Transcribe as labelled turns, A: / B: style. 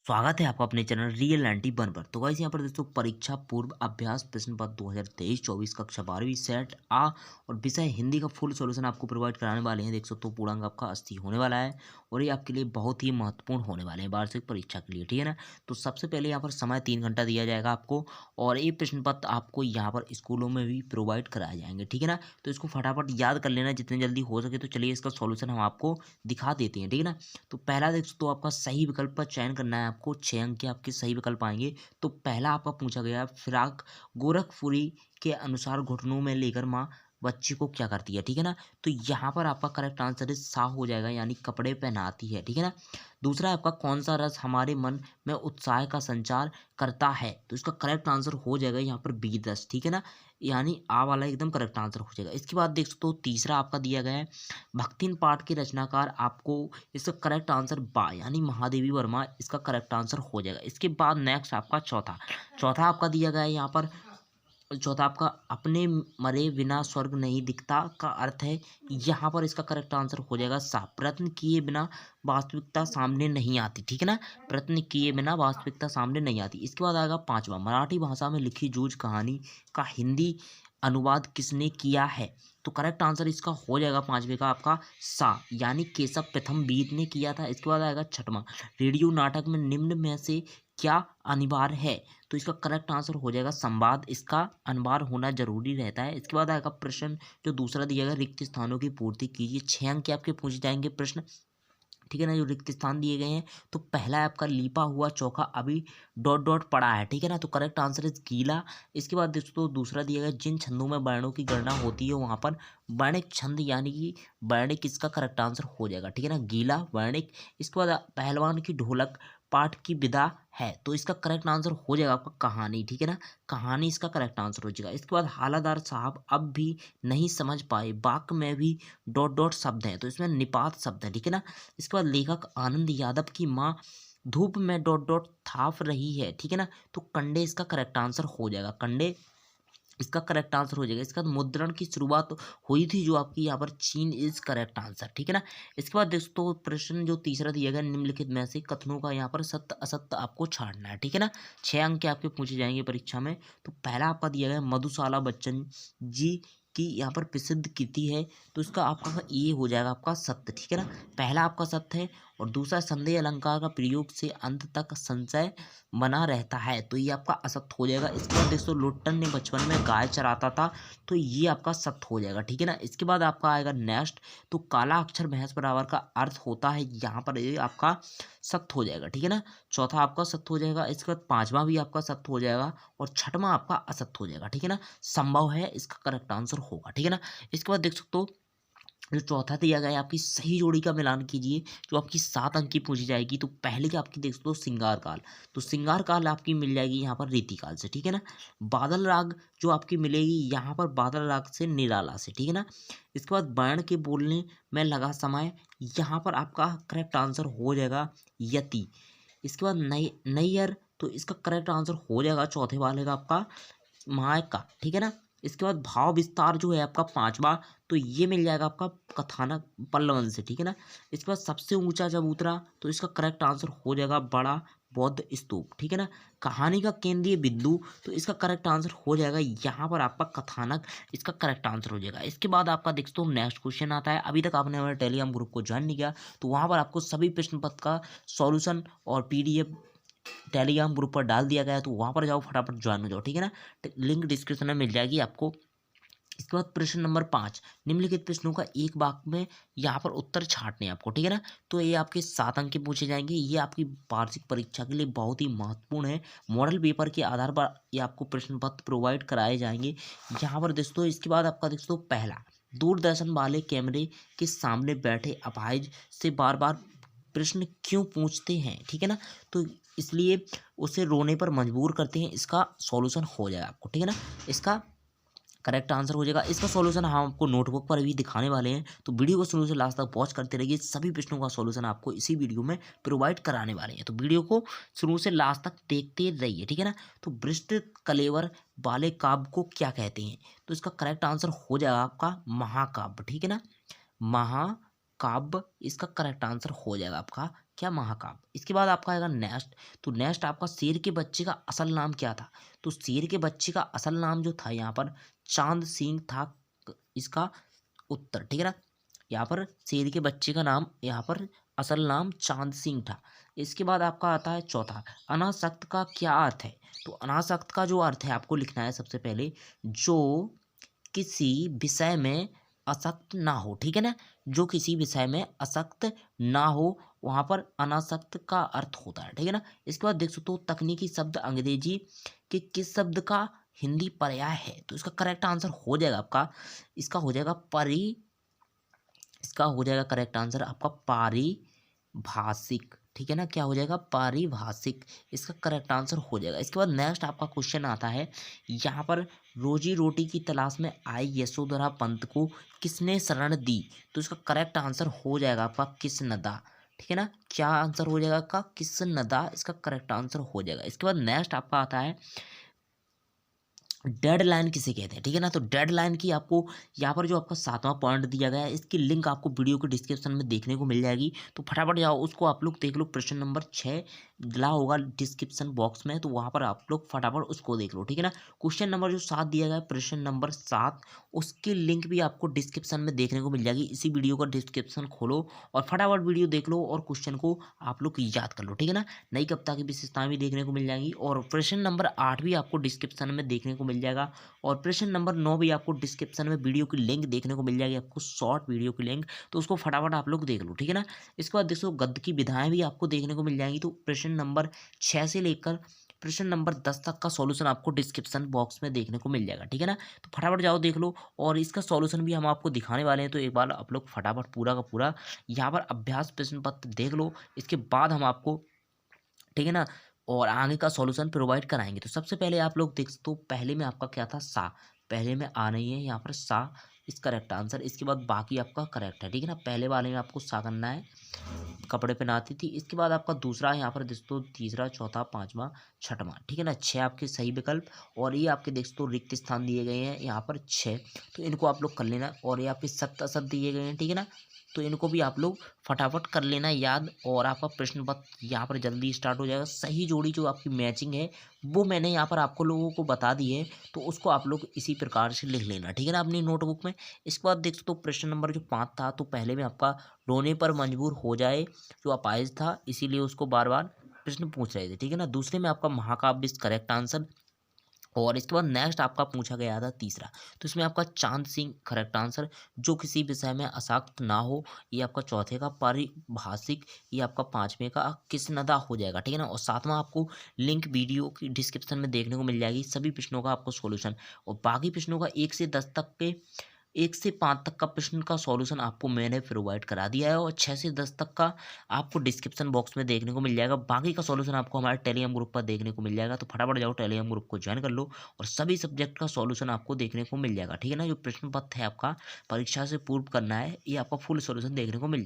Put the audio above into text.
A: स्वागत है आपका अपने चैनल रियल 91 पर। तो गाइस यहाँ पर दोस्तों परीक्षा पूर्व अभ्यास प्रश्न पत्र 2023-24 कक्षा 12वीं सेट आ और विषय हिंदी का फुल सॉल्यूशन आपको प्रोवाइड कराने वाले हैं। देख सकते हो पूर्णांक आपका 80 होने वाला है और ये आपके लिए बहुत ही महत्वपूर्ण होने वाले हैं वार्षिक परीक्षा के लिए, ठीक है ना। तो सबसे पहले यहाँ पर समय 3 घंटा दिया जाएगा आपको और ये प्रश्न पत्र आपको यहाँ पर स्कूलों में भी प्रोवाइड कराए जाएंगे, ठीक है ना। तो इसको फटाफट याद कर लेना जितनी जल्दी हो सके। तो चलिए इसका सॉल्यूशन हम आपको दिखा देते हैं, ठीक है ना। तो पहला देख सकते हो आपका सही विकल्प का चयन करना है आपको। 6 अंक के आपके सही विकल्प आएंगे। तो पहला आपका पूछा गया है, फिराक गोरखपुरी के अनुसार घुटनों में लेकर माँ बच्ची को क्या करती है, ठीक है ना। तो यहाँ पर आपका करेक्ट आंसर इज सा हो जाएगा, यानी कपड़े पहनाती है, ठीक है ना। दूसरा आपका कौन सा रस हमारे मन में उत्साह का संचार करता है। तो इसका करेक्ट आंसर हो जाएगा यहाँ पर बी रस, ठीक है ना। यानी आ वाला एकदम करेक्ट आंसर हो जाएगा। इसके बाद देख सकते हो तीसरा आपका दिया गया है, भक्तिन पाठ के रचनाकार आपको इसका करेक्ट आंसर बा यानी महादेवी वर्मा इसका करेक्ट आंसर हो जाएगा। इसके बाद नेक्स्ट आपका चौथा चौथा आपका दिया गया है यहाँ पर। चौथा आपका अपने मरे बिना स्वर्ग नहीं दिखता का अर्थ है, यहाँ पर इसका करेक्ट आंसर हो जाएगा सा, प्रयत्न किए बिना वास्तविकता सामने नहीं आती, ठीक है ना। प्रयत्न किए बिना वास्तविकता सामने नहीं आती। इसके बाद आएगा पांचवा, मराठी भाषा में लिखी जूझ कहानी का हिंदी अनुवाद किसने किया है। तो करेक्ट आंसर इसका हो जाएगा पांचवे का आपका सा, यानी केशव प्रथम बीर ने किया था। इसके बाद आएगा छठवां, रेडियो नाटक में निम्न में से क्या अनिवार्य है। तो इसका करेक्ट आंसर हो जाएगा संवाद, इसका अनिवार्य होना जरूरी रहता है। इसके बाद आएगा प्रश्न जो दूसरा दिया गया, रिक्त स्थानों की पूर्ति कीजिए। 6 अंक के आपके पूछे जाएंगे प्रश्न, ठीक है ना। जो रिक्त स्थान दिए गए हैं, तो पहला है आपका लीपा हुआ चौका अभी डॉट डॉट पड़ा है, ठीक है ना। तो करेक्ट आंसर इज गीला। इसके बाद दोस्तों दूसरा दिया गया, जिन छंदों में वर्णों की गणना होती है वहां पर वर्णिक छंद यानी कि वर्णिक, इसका करेक्ट आंसर हो जाएगा, ठीक है ना, गीला वर्णिक। इसके बाद पहलवान की ढोलक पाठ की विधा है। तो इसका करेक्ट आंसर हो जाएगा आपका कहानी, ठीक है ना, कहानी इसका करेक्ट आंसर हो जाएगा। इसके बाद हालादार साहब अब भी नहीं समझ पाए, वाक्य में भी डॉट डॉट शब्द हैं, तो इसमें निपात शब्द है, ठीक है ना। इसके बाद लेखक आनंद यादव की माँ धूप में डॉट डॉट थाप रही है, ठीक है ना। तो कंडे इसका करेक्ट आंसर हो जाएगा, कंडे इसका करेक्ट आंसर हो जाएगा। इसके बाद मुद्रण की शुरुआत हुई थी जो आपकी यहाँ पर चीन इज करेक्ट आंसर, ठीक है ना। इसके बाद दोस्तों प्रश्न जो तीसरा दिया गया, निम्नलिखित में से कथनों का यहाँ पर सत्य असत्य आपको छांटना है, ठीक है ना। 6 अंक के आपके पूछे जाएंगे परीक्षा में। तो पहला आपका दिया गया, मधुशाला बच्चन जी की यहाँ पर प्रसिद्ध कृति है। तो इसका आपका ये हो जाएगा आपका सत्य, ठीक है ना। पहला आपका सत्य है और दूसरा संदेह अलंकार का प्रयोग से अंत तक संशय बना रहता है। तो ये आपका असत्य हो जाएगा। इसके बाद दोस्तों लोटन ने बचपन में गाय चराता था, तो ये आपका सत्य हो जाएगा, ठीक है ना। इसके बाद आपका आएगा नेक्स्ट, तो काला अक्षर भैंस बराबर का अर्थ होता है, यहाँ पर ये आपका सत्य हो जाएगा, ठीक है ना। चौथा आपका सत्य हो जाएगा। इसके बाद पांचवा भी आपका सत्य हो जाएगा और छठवां आपका असत्य हो जाएगा, ठीक है ना। संभव है इसका करेक्ट आंसर होगा, ठीक है ना। इसके बाद देख सकते हो जो चौथा दिया गया है, आपकी सही जोड़ी का मिलान कीजिए जो आपकी 7 अंक की पूछी जाएगी। तो पहले की आपकी देख सकते हो श्रृंगार काल, तो श्रृंगार काल आपकी मिल जाएगी यहाँ पर रीतिकाल से, ठीक है ना। बादल राग जो आपकी मिलेगी यहाँ पर बादल राग से निराला से, ठीक है ना। इसके बाद वर्ण के बोलने में लगा समय, यहाँ पर आपका करेक्ट आंसर हो जाएगा यति। इसके बाद नैयर, तो इसका करेक्ट आंसर हो जाएगा चौथे वाले का आपका का, ठीक है ना। इसके बाद भाव विस्तार जो है आपका पांचवा, तो ये मिल जाएगा आपका कथानक पल्लवन से, ठीक है ना। इसके बाद सबसे ऊंचा चबूतरा, तो इसका करेक्ट आंसर हो जाएगा बड़ा बौद्ध स्तूप, ठीक है ना। कहानी का केंद्रीय बिंदु, तो इसका करेक्ट आंसर हो जाएगा यहाँ पर आपका कथानक, इसका करेक्ट आंसर हो जाएगा। इसके बाद आपका देखते हो नेक्स्ट क्वेश्चन आता है। अभी तक आपने हमारे टेलीग्राम ग्रुप को ज्वाइन नहीं किया तो वहाँ पर आपको सभी प्रश्न पत्र का सॉल्यूशन और पीडीएफ टेलीग्राम ग्रुप पर डाल दिया गया है, तो वहां पर जाओ फटाफट ज्वाइन हो जाओ, ठीक है ना। लिंक डिस्क्रिप्शन में मिल जाएगी आपको। इसके बाद प्रश्न नंबर 5, निम्नलिखित प्रश्नों का एक वाक्य में यहाँ पर उत्तर छांटने आपको, ठीक है ना। तो ये आपके 7 अंक के पूछे जाएंगे। ये आपकी वार्षिक परीक्षा के लिए बहुत ही महत्वपूर्ण है। मॉडल पेपर के आधार पर ये आपको प्रश्न पत्र प्रोवाइड कराए जाएंगे यहाँ पर दोस्तों। इसके बाद आपका दोस्तों पहला, दूरदर्शन वाले कैमरे के सामने बैठे अपाहिज से बार बार प्रश्न क्यों पूछते हैं, ठीक है ना। तो इसलिए उसे रोने पर मजबूर करते हैं, इसका सॉल्यूशन हो जाएगा आपको, ठीक है ना। इसका करेक्ट आंसर हो जाएगा। इसका सॉल्यूशन हम आपको नोटबुक पर भी दिखाने वाले हैं, तो वीडियो को शुरू से लास्ट तक वॉच करते रहिए। सभी प्रश्नों का सॉल्यूशन आपको इसी वीडियो में प्रोवाइड कराने वाले हैं, तो वीडियो को शुरू से लास्ट तक देखते रहिए, ठीक है ना। तो विस्तृत कलेवर वाले काव्य को क्या कहते हैं। तो इसका करेक्ट आंसर हो जाएगा आपका महाकाव्य, ठीक है ना। महाकाव्य इसका करेक्ट आंसर हो जाएगा आपका। क्या महाकाव्य। इसके बाद आपका आएगा नेक्स्ट। तो नेक्स्ट आपका शेर के बच्चे का असल नाम क्या था। तो शेर के बच्चे का असल नाम जो था यहाँ पर चांद सिंह था इसका उत्तर, ठीक है ना। यहाँ पर शेर के बच्चे का नाम यहाँ पर असल नाम चांद सिंह था। इसके बाद आपका आता है चौथा, अनासक्त का क्या अर्थ है। तो अनासक्त का जो अर्थ है आपको लिखना है सबसे पहले, जो किसी विषय में आसक्त ना हो, ठीक है ना। जो किसी विषय में आसक्त ना हो वहां पर अनासक्त का अर्थ होता है, ठीक है ना। इसके बाद देख सकते हो तकनीकी शब्द अंग्रेजी के किस शब्द का हिंदी पर्याय है। तो इसका करेक्ट आंसर हो जाएगा आपका, इसका हो जाएगा इसका हो जाएगा करेक्ट आंसर आपका पारिभाषिक, ठीक है ना। क्या हो जाएगा, पारिभाषिक, इसका करेक्ट आंसर हो जाएगा। इसके बाद नेक्स्ट आपका क्वेश्चन आता है यहाँ पर, रोजी रोटी की तलाश में आई यशोधरा पंत को किसने शरण दी। तो इसका करेक्ट आंसर हो जाएगा आपका कृष्णदा, ठीक है ना। क्या आंसर हो जाएगा आपका, कृष्णदा, इसका करेक्ट आंसर हो जाएगा। इसके बाद नेक्स्ट आपका आता है डेडलाइन किसे कहते हैं, ठीक है ना। तो डेडलाइन की आपको यहाँ पर जो आपका 7वां पॉइंट दिया गया है इसकी लिंक आपको वीडियो के डिस्क्रिप्शन में देखने को मिल जाएगी। तो फटाफट जाओ उसको आप लोग देख लो। प्रश्न नंबर 6 दिला होगा डिस्क्रिप्शन बॉक्स में, तो वहाँ पर आप लोग फटाफट उसको देख लो, ठीक है ना। क्वेश्चन नंबर जो 7 दिया गया है, प्रश्न नंबर 7, उसकी लिंक भी आपको डिस्क्रिप्शन में देखने को मिल जाएगी। इसी वीडियो का डिस्क्रिप्शन खोलो और फटाफट वीडियो देख लो और क्वेश्चन को आप लोग याद कर लो, ठीक है ना। नई कविता की विशेषताएं भी देखने को मिल जाएंगी और प्रश्न नंबर 8 भी आपको डिस्क्रिप्शन में देखने को मिल जाएगा और प्रश्न नंबर 9 भी आपको डिस्क्रिप्शन में वीडियो की लिंक देखने को मिल जाएगी, आपको शॉर्ट वीडियो की लिंक, तो उसको फटाफट आप लोग देख लो, ठीक है ना। इसके बाद देखो गद्य की विधाएं भी आपको देखने को मिल जाएंगी। तो प्रश्न नंबर 6 से लेकर प्रश्न नंबर 10 तक का सॉल्यूशन आपको डिस्क्रिप्शन बॉक्स में देखने को मिल जाएगा, ठीक है ना। तो फटाफट जाओ देख लो और इसका सॉल्यूशन भी हम आपको दिखाने वाले हैं। तो एक बार आप लोग फटाफट पूरा का पूरा यहाँ पर अभ्यास प्रश्न पत्र देख लो, इसके बाद हम आपको, ठीक है ना, और आगे का सॉल्यूशन प्रोवाइड कराएंगे। तो सबसे पहले आप लोग देख सकते हो पहले में आपका क्या था, सा, पहले में आ नहीं है यहाँ पर सा इस करेक्ट आंसर। इसके बाद बाकी आपका करेक्ट है, ठीक है ना। पहले वाले में आपको सा करना है, कपड़े पहनाती थी। इसके बाद आपका दूसरा यहाँ पर देख सकते हो, तीसरा, चौथा, पांचवा, छठवां, ठीक है ना। 6 आपके सही विकल्प और ये आपके देख सकते हो रिक्त स्थान दिए गए हैं यहाँ पर 6, तो इनको आप लोग कर लेना। और ये आपके सत्य असत दिए गए हैं, ठीक है ना, तो इनको भी आप लोग फटाफट कर लेना याद। और आपका प्रश्न पत्र यहाँ पर जल्दी स्टार्ट हो जाएगा। सही जोड़ी जो आपकी मैचिंग है वो मैंने यहाँ पर आपको लोगों को बता दी है, तो उसको आप लोग इसी प्रकार से लिख लेना, ठीक है ना, अपनी नोटबुक में। इसके बाद देख सकते हो प्रश्न नंबर जो 5 था, तो पहले में आपका रोने पर मजबूर हो जाए जो अपाहिज था, इसीलिए उसको बार बार प्रश्न पूछ रहे थे, ठीक है ना। दूसरे में आपका महाकाव्य करेक्ट आंसर। और इसके बाद नेक्स्ट आपका पूछा गया था तीसरा, तो इसमें आपका चांद सिंह करेक्ट आंसर, जो किसी विषय में आसक्त ना हो, ये आपका चौथे का पारिभाषिक, ये आपका पांचवें का कृष्णदा हो जाएगा, ठीक है ना। और सातवां आपको लिंक वीडियो की डिस्क्रिप्शन में देखने को मिल जाएगी सभी प्रश्नों का आपको सॉल्यूशन। और बाकी प्रश्नों का 1 से 10 तक के 1 से 5 तक का प्रश्न का सॉल्यूशन आपको मैंने प्रोवाइड करा दिया है और 6 से 10 तक का आपको डिस्क्रिप्शन बॉक्स में देखने को मिल जाएगा। बाकी का सॉल्यूशन आपको हमारे टेलीग्राम ग्रुप पर देखने को मिल जाएगा। तो फटाफट जाओ टेलीग्राम ग्रुप को ज्वाइन कर लो और सभी सब्जेक्ट का सॉल्यूशन आपको देखने को मिल जाएगा, ठीक है ना। जो प्रश्न पत्र है आपका परीक्षा से पूर्व करना है, ये आपका फुल सॉल्यूशन देखने को मिल जाएगा।